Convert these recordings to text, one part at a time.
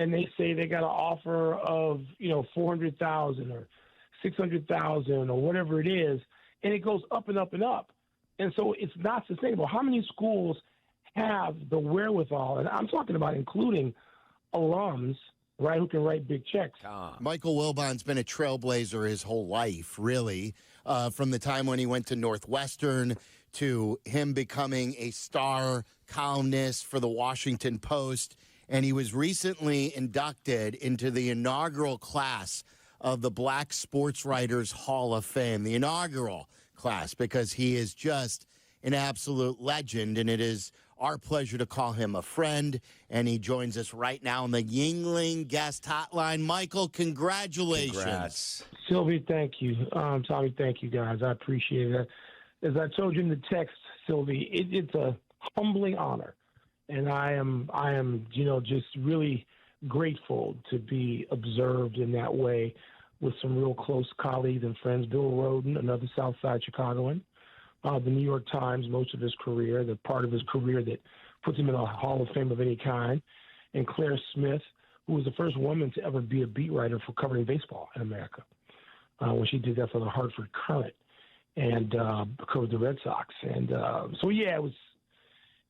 and they say they got an offer of, 400,000 or 600,000 or whatever it is, and it goes up and up and up. And so it's not sustainable. How many schools have the wherewithal, and I'm talking about including alums, right, who can write big checks? Michael Wilbon's been a trailblazer his whole life, really, from the time when he went to Northwestern to him becoming a star columnist for the Washington Post. And he was recently inducted into the inaugural class of the Black Sports Writers Hall of Fame, the inaugural class, because he is just an absolute legend, and it is our pleasure to call him a friend, and he joins us right now on the Yingling Guest Hotline. Michael, congratulations. Congrats. Silvy, thank you. Tommy, thank you, guys. I appreciate it. As I told you in the text, Silvy, it's a humbling honor, and I am, just really grateful to be observed in that way with some real close colleagues and friends. Bill Rhoden, another Southside Chicagoan, the New York Times, most of his career, the part of his career that puts him in a Hall of Fame of any kind, and Claire Smith, who was the first woman to ever be a beat writer for covering baseball in America, when she did that for the Hartford Courant and covered the Red Sox. And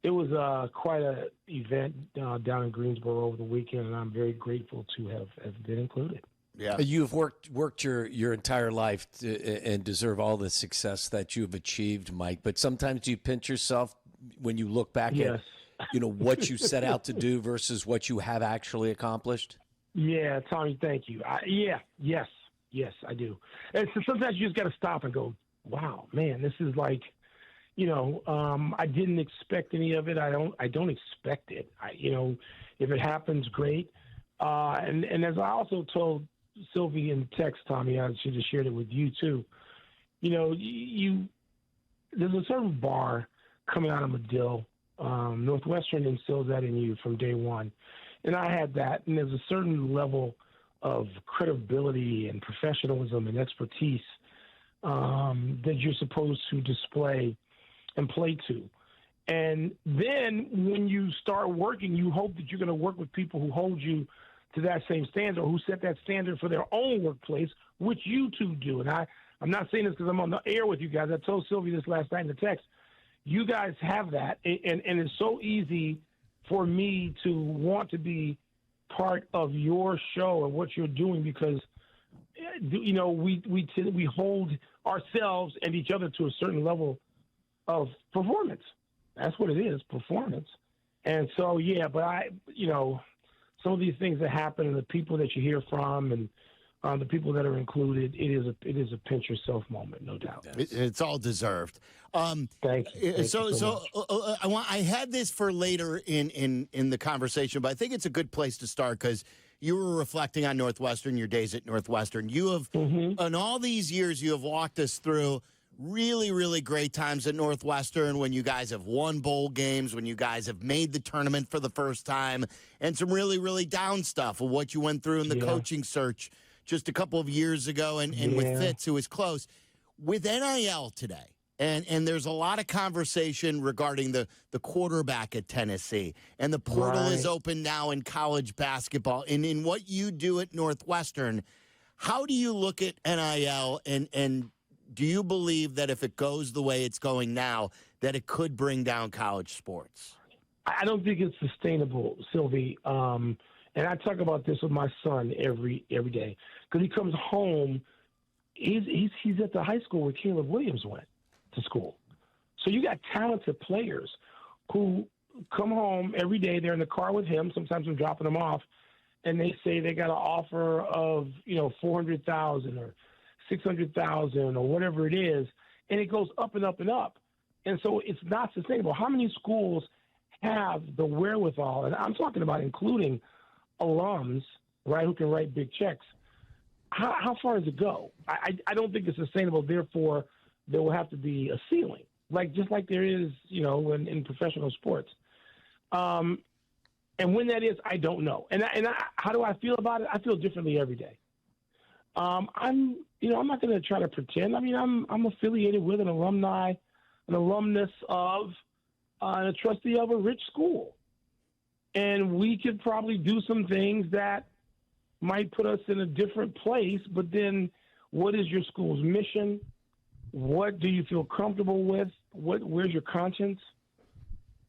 it was quite an event down in Greensboro over the weekend, and I'm very grateful to have been included. Yeah, you've worked your entire life and deserve all the success that you've achieved, Mike. But sometimes you pinch yourself when you look back at what you set out to do versus what you have actually accomplished. Yeah, Tommy, thank you. Yes, I do. And so sometimes you just got to stop and go, wow, man, this is like, I didn't expect any of it. I don't expect it. If it happens, great. And as I also told Silvy in text, Tommy, I should have shared it with you too. There's a certain bar coming out of Medill. Northwestern instills that in you from day one. And I had that. And there's a certain level of credibility and professionalism and expertise that you're supposed to display and play to. And then when you start working, you hope that you're going to work with people who hold you to that same standard, or who set that standard for their own workplace, which you two do. And I'm not saying this because I'm on the air with you guys. I told Silvy this last night in the text. You guys have that, and it's so easy for me to want to be part of your show and what you're doing because, we hold ourselves and each other to a certain level of performance. That's what it is, performance. And so, but some of these things that happen and the people that you hear from and the people that are included, it is a pinch yourself moment, no doubt. It's all deserved. Thank you. I had this for later in the conversation, but I think it's a good place to start because you were reflecting on Northwestern, your days at Northwestern. You have, in all these years, you have walked us through really, really great times at Northwestern when you guys have won bowl games, when you guys have made the tournament for the first time, and some really, really down stuff of what you went through in the coaching search just a couple of years ago and with Fitz, who was close. With NIL today, and there's a lot of conversation regarding the quarterback at Tennessee, and the portal is open now in college basketball. And in what you do at Northwestern, how do you look at NIL and do you believe that if it goes the way it's going now, that it could bring down college sports? I don't think it's sustainable, Silvy. And I talk about this with my son every day because he comes home. He's at the high school where Caleb Williams went to school. So you got talented players who come home every day. They're in the car with him. Sometimes I'm dropping them off, and they say they got an offer of 400,000 or 600,000 or whatever it is, and it goes up and up and up. And so it's not sustainable. How many schools have the wherewithal, and I'm talking about including alums, right, who can write big checks? How far does it go? I don't think it's sustainable. Therefore, there will have to be a ceiling, just like there is, in professional sports. And when that is, I don't know. And how do I feel about it? I feel differently every day. I'm not going to try to pretend. I mean, I'm affiliated with an alumnus of, and a trustee of a rich school. And we could probably do some things that might put us in a different place. But then what is your school's mission? What do you feel comfortable with? Where's your conscience?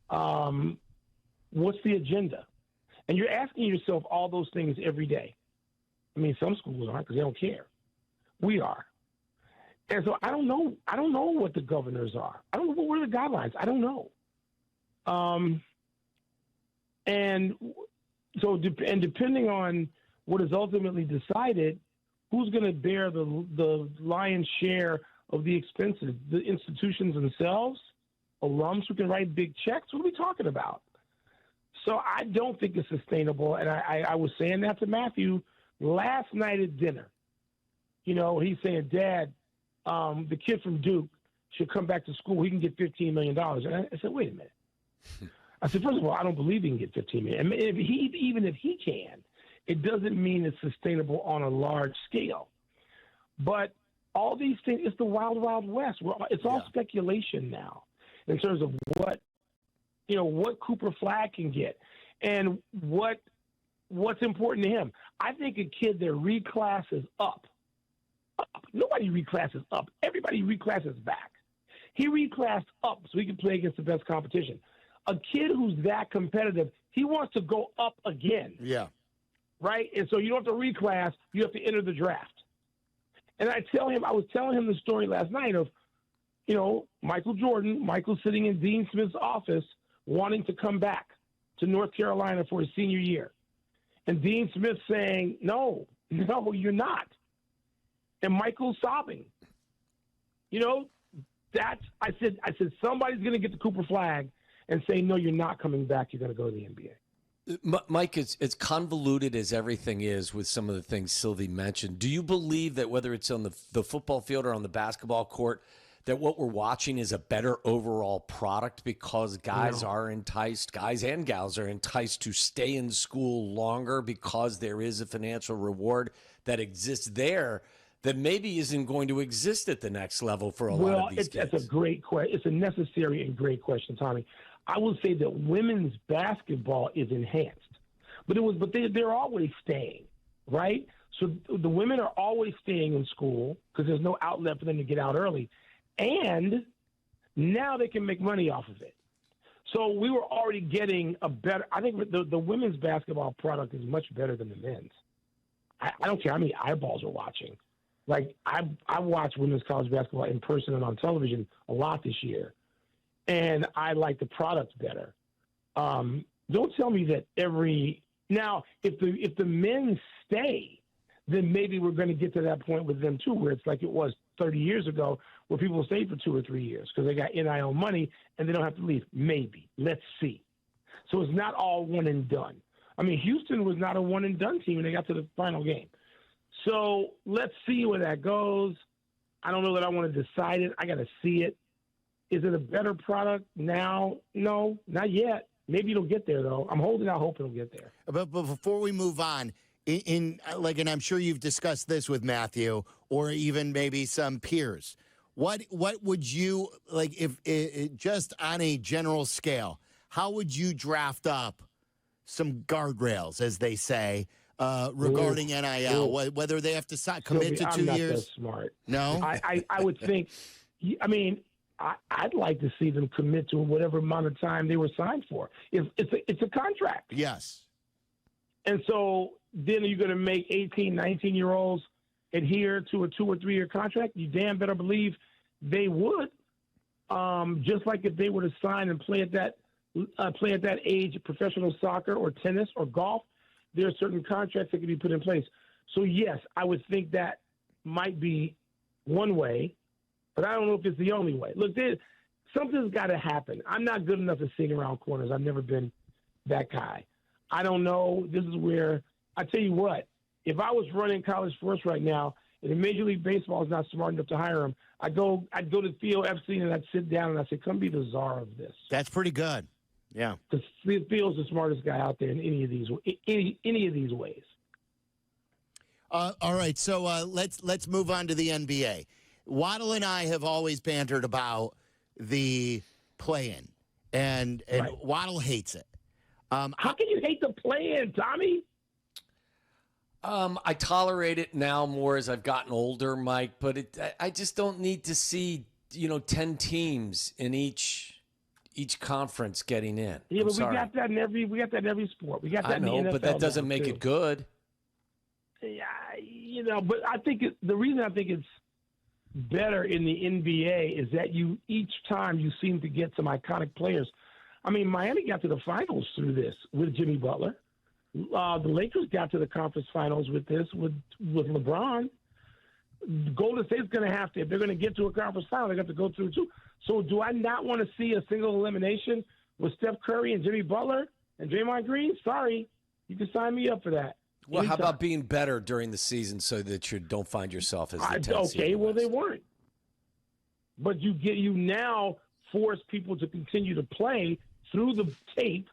What's the agenda? And you're asking yourself all those things every day. I mean, some schools aren't because they don't care. We are. And so I don't know. I don't know what the governors are. I don't know what are the guidelines. I don't know. And so, depending on what is ultimately decided, who's going to bear the lion's share of the expenses? The institutions themselves, alums who can write big checks. What are we talking about? So I don't think it's sustainable. And I was saying that to Matthew last night at dinner. You know, he's saying, Dad, the kid from Duke should come back to school. He can get $15 million. And I said, wait a minute. I said, first of all, I don't believe he can get $15 million. And even if he can, it doesn't mean it's sustainable on a large scale. But all these things, it's the wild, wild west. It's all speculation now in terms of what Cooper Flagg can get and what's important to him. I think a kid that reclasses up. Nobody reclasses up. Everybody reclasses back. He reclassed up so he can play against the best competition. A kid who's that competitive, he wants to go up again. Yeah. Right? And so you don't have to reclass. You have to enter the draft. And I was telling him the story last night of, Michael sitting in Dean Smith's office wanting to come back to North Carolina for his senior year. And Dean Smith saying, no, you're not. And Michael's sobbing. I said, somebody's going to get the Cooper Flagg and say, no, you're not coming back. You're going to go to the NBA. Mike, it's convoluted as everything is with some of the things Silvy mentioned. Do you believe that whether it's on the football field or on the basketball court, that what we're watching is a better overall product because guys and gals are enticed to stay in school longer because there is a financial reward that exists there that maybe isn't going to exist at the next level for a lot of these kids? That's a great question. It's a necessary and great question, Tommy. I would say that women's basketball is enhanced, but they're always staying, right? So the women are always staying in school because there's no outlet for them to get out early, and now they can make money off of it. So we were already getting a better. I think the women's basketball product is much better than the men's. I don't care how many eyeballs are watching. Like I watched women's college basketball in person and on television a lot this year. And I like the product better. Don't tell me that now if the men stay, then maybe we're going to get to that point with them too, where it's like it was 30 years ago, where people stayed for 2 or 3 years because they got NIL money and they don't have to leave. Maybe. Let's see. So it's not all one and done. I mean, Houston was not a one and done team when they got to the final game. So let's see where that goes. I don't know that I want to decide it. I got to see it. Is it a better product now? No, not yet. Maybe it'll get there, though. I'm holding out hope it'll get there. But before we move on, and I'm sure you've discussed this with Matthew or even maybe some peers. What would you like if just on a general scale? How would you draft up some guardrails, as they say, regarding NIL? Whether they have to commit to 2 years? I'm not that smart. No, I would think. I mean, I'd like to see them commit to whatever amount of time they were signed for. It's a contract. Yes. And so then are you going to make 18, 19-year-olds adhere to a 2 or 3 year contract? You damn better believe they would. Just like if they were to sign and play at that age, professional soccer or tennis or golf, there are certain contracts that can be put in place. So yes, I would think that might be one way. But I don't know if it's the only way. Look, something's got to happen. I'm not good enough at seeing around corners. I've never been that guy. I don't know. This is where I tell you what. If I was running college sports right now, and Major League Baseball is not smart enough to hire him, I'd go to Theo Epstein and I'd sit down and I'd say, "Come be the czar of this." That's pretty good. Yeah, because Theo's the smartest guy out there in any of these ways. All right, so let's move on to the NBA. Waddle and I have always bantered about the play-in, and right. Waddle hates it. How can you hate the play-in, Tommy? I tolerate it now more as I've gotten older, Mike, but I just don't need to see, 10 teams in each conference getting in. Yeah, but we got that in every sport. We got that I know, in the NFL but that doesn't make too. it good. Yeah, but I think the reason I think it's better in the NBA is that each time you seem to get some iconic players. I mean, Miami got to the finals through this with Jimmy Butler. The Lakers got to the conference finals with this with LeBron. Golden State's going to have to, if they're going to get to a conference final, they have to go through too. So do I not want to see a single elimination with Steph Curry and Jimmy Butler and Draymond Green? Sorry, you can sign me up for that. Well, anytime. How about being better during the season so that you don't find yourself as the 10th seed? Okay, well, they weren't. But you now force people to continue to play through the tape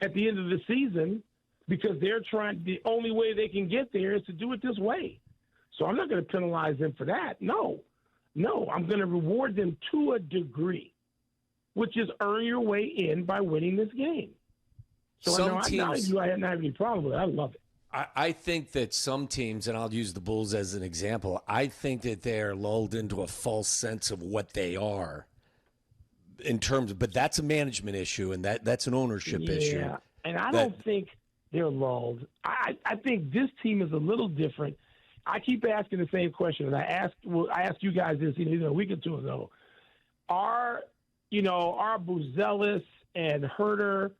at the end of the season because the only way they can get there is to do it this way. So I'm not going to penalize them for that. No, I'm going to reward them to a degree, which is earn your way in by winning this game. So I didn't have any problem with it. I love it. I think that some teams, and I'll use the Bulls as an example, I think that they're lulled into a false sense of what they are but that's a management issue, and that's an ownership issue. Yeah, and I don't think they're lulled. I think this team is a little different. I keep asking the same question, and I asked you guys this a week or two ago. Are Buzelis and Herter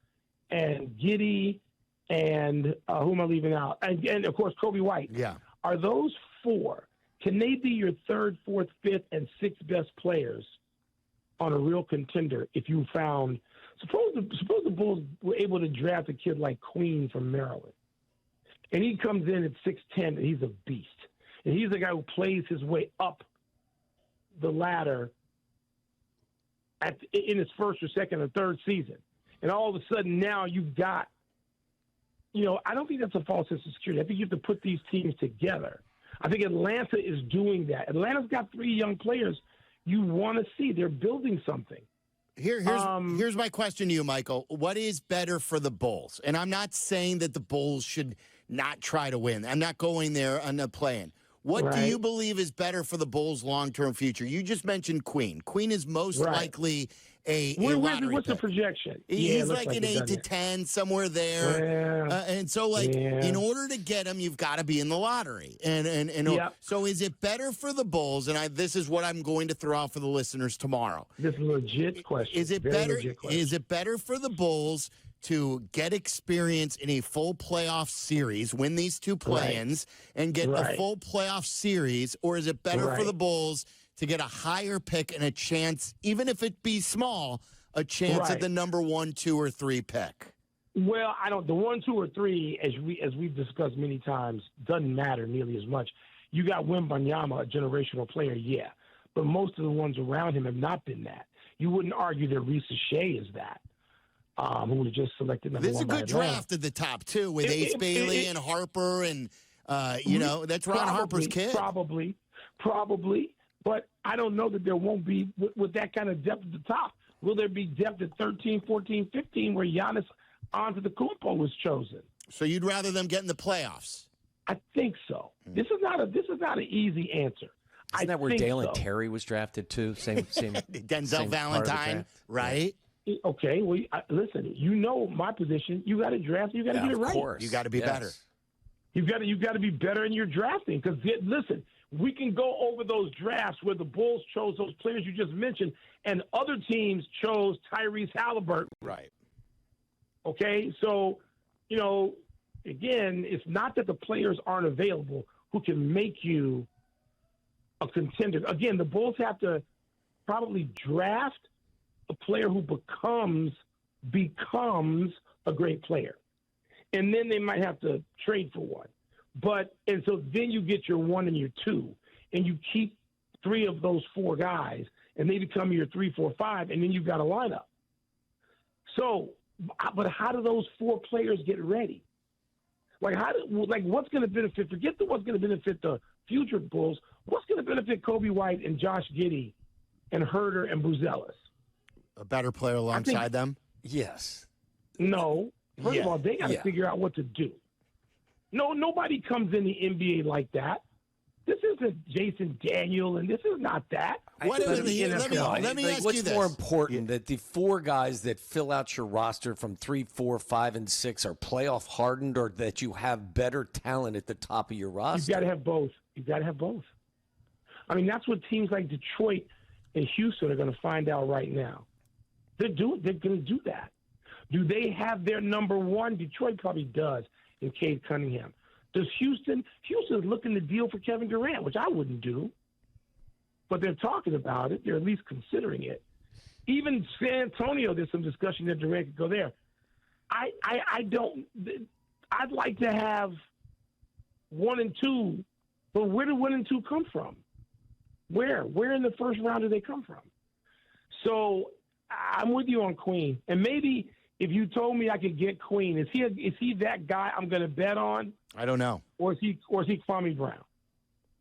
and Giddey and who am I leaving out? And of course, Kobe White. Yeah. Are those four, can they be your third, fourth, fifth, and sixth best players on a real contender if you found – suppose the Bulls were able to draft a kid like Queen from Maryland, and he comes in at 6'10", and he's a beast. And he's the guy who plays his way up the ladder in his first or second or third season. And all of a sudden now you've got – I don't think that's a false sense of security. I think you have to put these teams together. I think Atlanta is doing that. Atlanta's got 3 young players you want to see. They're building something. Here's my question to you, Michael. What is better for the Bulls? And I'm not saying that the Bulls should not try to win. I'm not going there on the plan. What do you believe is better for the Bulls' long-term future? You just mentioned Queen. Queen is most likely a lottery What's pick. the projection? He's like an 8 to 10, somewhere there. And so, in order to get him, you've got to be in the lottery. So is it better for the Bulls, and this is what I'm going to throw out for the listeners tomorrow. This is a legit question. Is it better for the Bulls to get experience in a full playoff series, win these 2 play-ins, and get a full playoff series, or is it better for the Bulls to get a higher pick and a chance, even if it be small, a chance at the number 1, 2, or 3 pick? Well, the 1, 2, or 3, as we've discussed many times, doesn't matter nearly as much. You got Wembanyama, a generational player, but most of the ones around him have not been that. You wouldn't argue that Reese Shea is that. Who was just selected number 1 There's a good draft at the top, too, with Ace Bailey and Harper, and, that's Ron Harper's kid. Probably. But I don't know that there won't be, with that kind of depth at the top. Will there be depth at 13, 14, 15, where Giannis Antetokounmpo was chosen? So you'd rather them get in the playoffs? I think so. This is not an easy answer. Isn't that where Dalen Terry was drafted, too? Same Denzel Valentine, right? Okay, well, listen. My position. You got to draft. You got to get it right. Of course, you got to be better. You got to be better in your drafting. Because listen, we can go over those drafts where the Bulls chose those players you just mentioned, and other teams chose Tyrese Halliburton. Right. Okay, so again, it's not that the players aren't available who can make you a contender. Again, the Bulls have to probably draft a player who becomes a great player. And then they might have to trade for one. And so then you get your 1 and your 2, and you keep 3 of those 4 guys, and they become your 3, 4, 5, and then you've got a lineup. So, but how do those 4 players get ready? What's going to benefit? Forget what's going to benefit the future Bulls. What's going to benefit Kobe White and Josh Giddey and Herter and Buzelis? A better player alongside them? Yes. No. First of all, they got to figure out what to do. No, nobody comes in the NBA like that. This isn't Jason Daniel, and this is not that. Let me ask what's you this. More important, that the four guys that fill out your roster from 3, 4, 5, and 6 are playoff hardened, or that you have better talent at the top of your roster? You've got to have both. I mean, that's what teams like Detroit and Houston are going to find out right now. They're going to do that. Do they have their number one? Detroit probably does in Cade Cunningham. Does Houston's looking to deal for Kevin Durant, which I wouldn't do. But they're talking about it. They're at least considering it. Even San Antonio, there's some discussion that Durant could go there. I'd like to have 1 and 2, but where do 1 and 2 come from? Where in the first round do they come from? So I'm with you on Queen. And maybe if you told me I could get Queen, is he that guy I'm going to bet on? I don't know. Or is he Kwame Brown?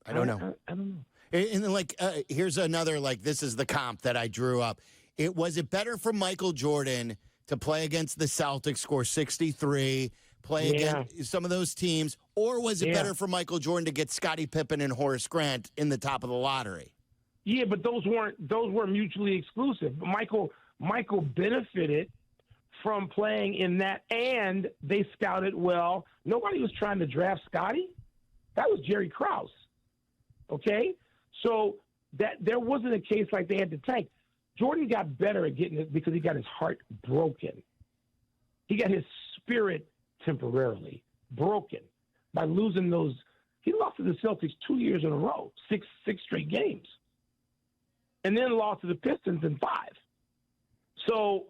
I don't know. I don't know. And here's another, this is the comp that I drew up. Was it better for Michael Jordan to play against the Celtics, score 63, play against some of those teams, or was it better for Michael Jordan to get Scottie Pippen and Horace Grant in the top of the lottery? Yeah, but those weren't mutually exclusive. Michael benefited from playing in that, and they scouted well. Nobody was trying to draft Scottie. That was Jerry Krause. Okay? So that there wasn't a case like they had to tank. Jordan got better at getting it because he got his heart broken. He got his spirit temporarily broken by losing those. He lost to the Celtics 2 years in a row, six straight games, and then lost to the Pistons in 5. So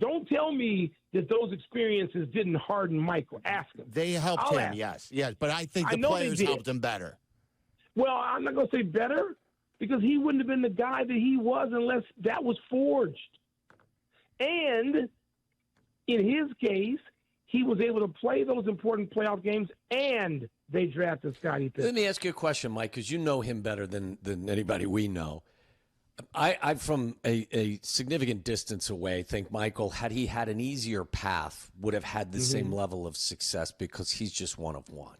don't tell me that those experiences didn't harden Michael. Ask him. They helped him, yes. But I think the players helped him better. Well, I'm not going to say better, because he wouldn't have been the guy that he was unless that was forged. And in his case, he was able to play those important playoff games, and they drafted Scottie Pippen. Let me ask you a question, Mike, because you know him better than anybody we know. I from a significant distance away, think Michael, had he had an easier path, would have had the same level of success, because he's just one of one.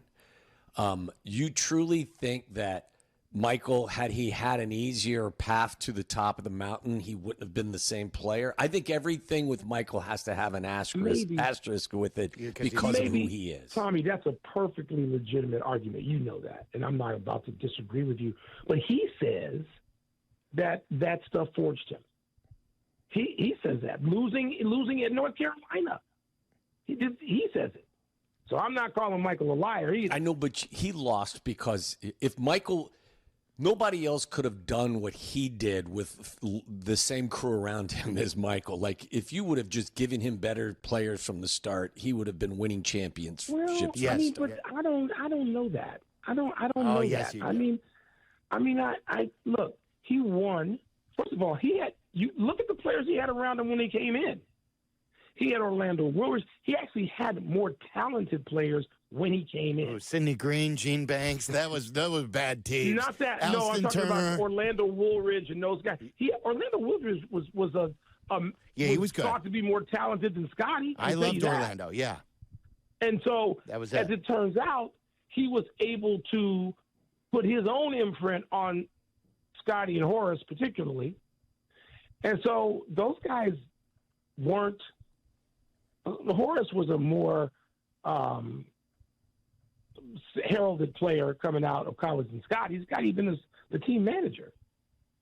You truly think that Michael, had he had an easier path to the top of the mountain, he wouldn't have been the same player? I think everything with Michael has to have an asterisk with it because of who he is. Tommy, that's a perfectly legitimate argument. You know that, and I'm not about to disagree with you. But he says that stuff forged him. He says that. Losing at North Carolina. He says it. So I'm not calling Michael a liar either. I know, but he lost because if Michael, nobody else could have done what he did with the same crew around him as Michael. Like, if you would have just given him better players from the start, he would have been winning championships. Well, yes. I mean, but I don't know that. I don't know that. I mean, look, he won. First of all, you look at the players he had around him when he came in. He had Orlando Williams. He actually had more talented players when he came in. Sidney Green, Gene Banks. That was bad teams. Not that. Alston no, I'm talking Turner. about Orlando Woolridge and those guys. Orlando Woolridge was he was good. Thought to be more talented than Scottie. I loved Orlando. Yeah. And so, that was as it turns out, he was able to put his own imprint on Scottie and Horace, particularly. And so those guys weren't. Horace was a more heralded player coming out of college than Scottie. Scottie been the team manager.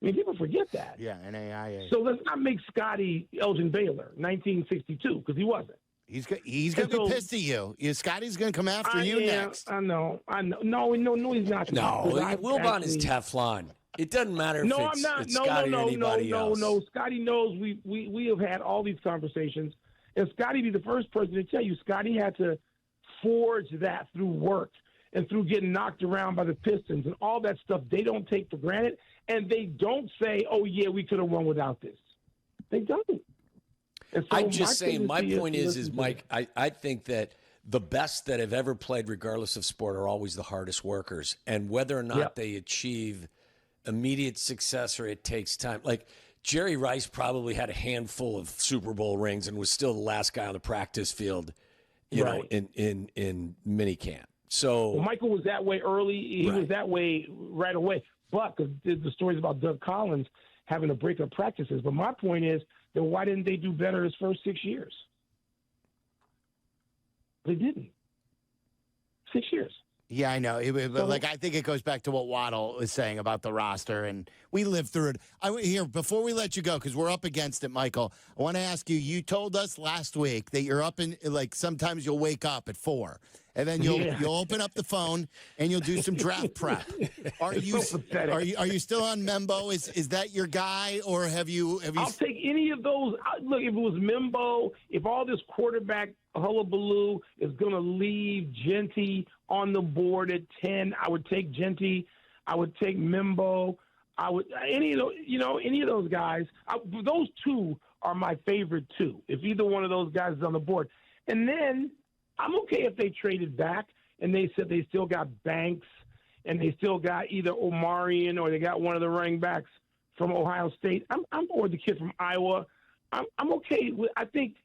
I mean, people forget that. Yeah, NAIA. So let's not make Scottie Elgin Baylor, 1962, because he wasn't. He's going to be pissed at you. Scottie's going to come after you next. I know. No, he's not. No, Wilbon is Teflon. It doesn't matter if it's Scottie or anybody else. No. Scottie knows we have had all these conversations. And Scottie be the first person to tell you, Scottie had to forge that through work and through getting knocked around by the Pistons and all that stuff they don't take for granted. And they don't say, oh, yeah, we could have won without this. They don't. So I'm just saying, my point is Mike, I think that the best that have ever played, regardless of sport, are always the hardest workers. And whether or not they achieve immediate success or it takes time. Like, Jerry Rice probably had a handful of Super Bowl rings and was still the last guy on the practice field, you know, in minicamp. So Michael was that way early. He was that way right away. But the stories about Doug Collins having to break up practices. But my point is, then why didn't they do better his first 6 years? They didn't. 6 years. Yeah, I know. Like, I think it goes back to what Waddle was saying about the roster, and we lived through it. Here, before we let you go, because we're up against it, Michael, I want to ask you, you told us last week that you're up in, like, sometimes you'll wake up at 4, and then you'll open up the phone, and you'll do some draft prep. Are you still on Membo? Is that your guy, or have you? I'll take any of those. Look, if it was Membo, if all this quarterback hullabaloo is going to leave Genty on the board at 10, I would take Genty. I would take Membo. I would any of those guys. Those two are my favorite two. If either one of those guys is on the board, and then I'm okay if they traded back and they said they still got Banks and they still got either Omarion or they got one of the running backs from Ohio State. I'm or the kid from Iowa. I'm okay with. I think.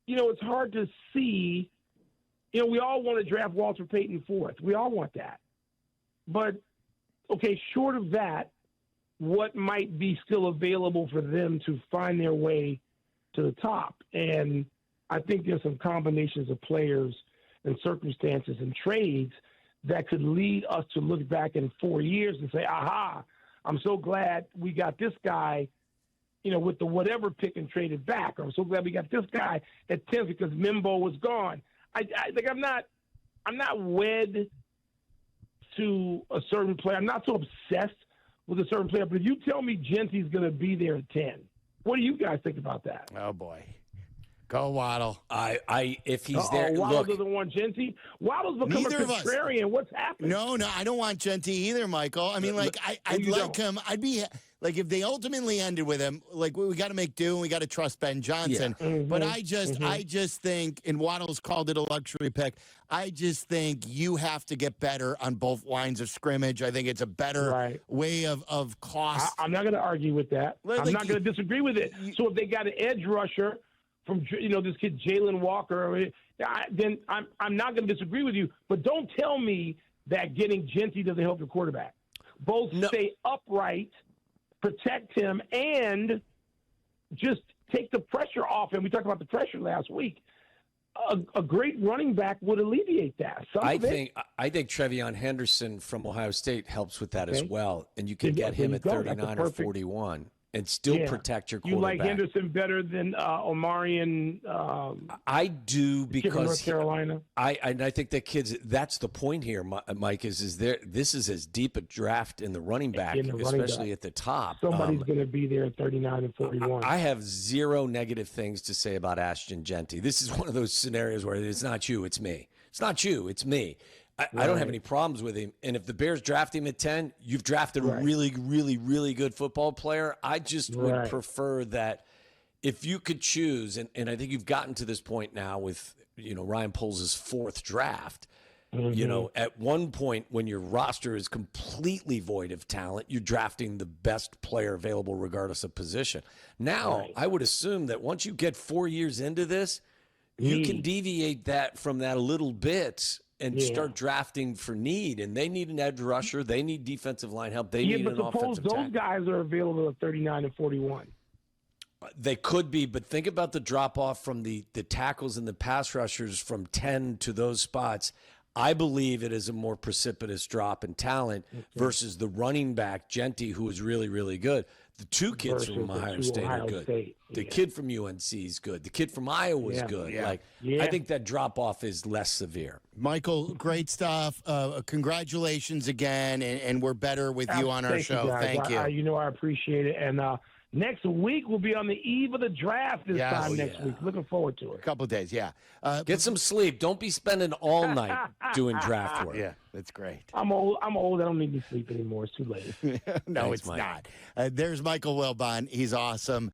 It's hard to see. We all want to draft Walter Payton 4th. We all want that. But, okay, short of that, what might be still available for them to find their way to the top? And I think there's some combinations of players and circumstances and trades that could lead us to look back in 4 years and say, aha, I'm so glad we got this guy with the whatever pick and traded back. I'm so glad we got this guy at 10 because Membo was gone. I'm not wed to a certain player. I'm not so obsessed with a certain player. But if you tell me Genty's going to be there at 10, what do you guys think about that? Oh boy, go Waddle. If he's there, Waddle doesn't want Genty. Waddle's become a contrarian. What's happening? No, I don't want Genty either, Michael. I mean, I'd like him. I'd be. Like, if they ultimately ended with him, like, we got to make do and we got to trust Ben Johnson. Yeah. Mm-hmm. But I just think, and Waddle's called it a luxury pick, I just think you have to get better on both lines of scrimmage. I think it's a better way of cost. I'm not going to argue with that. I'm not going to disagree with it. So if they got an edge rusher from, this kid Jalen Walker, then I'm not going to disagree with you. But don't tell me that getting Genty doesn't help your quarterback. Both stay upright, protect him, and just take the pressure off him. We talked about the pressure last week. A great running back would alleviate that. I think Trevion Henderson from Ohio State helps with that as well, and you can get him at 39 or 41 and still protect your quarterback. You like Henderson better than Omarion? I do, because North Carolina. I think that that's the point here, Mike. This is as deep a draft in the running back, especially at the top. Somebody's going to be there at 39 and 41. I have zero negative things to say about Ashton Genty. This is one of those scenarios where it's not you, it's me. It's not you, it's me. I don't have any problems with him. And if the Bears draft him at 10, you've drafted a really, really, really good football player. I just would prefer that if you could choose, and I think you've gotten to this point now with, Ryan Poles' 4th draft. Mm-hmm. At one point when your roster is completely void of talent, you're drafting the best player available regardless of position. Now, I would assume that once you get 4 years into this, you can deviate that from that a little bit and start drafting for need. And they need an edge rusher. They need defensive line help. They need an offensive tackle. Those guys are available at 39 and 41. They could be, but think about the drop-off from the tackles and the pass rushers from 10 to those spots. I believe it is a more precipitous drop in talent versus the running back, Genty, who is really, really good. The two kids from Ohio State are good. The kid from UNC is good. The kid from Iowa is good. I think that drop-off is less severe. Michael, great stuff. Congratulations again, and we're better with you on our show. Thank you. I appreciate it. And next week, we'll be on the eve of the draft time next week. Looking forward to it. A couple of days, get some sleep. Don't be spending all night doing draft work. Yeah, that's great. I'm old. I don't need to sleep anymore. It's too late. No, Thanks, it's Mike. Not. There's Michael Wilbon. He's awesome.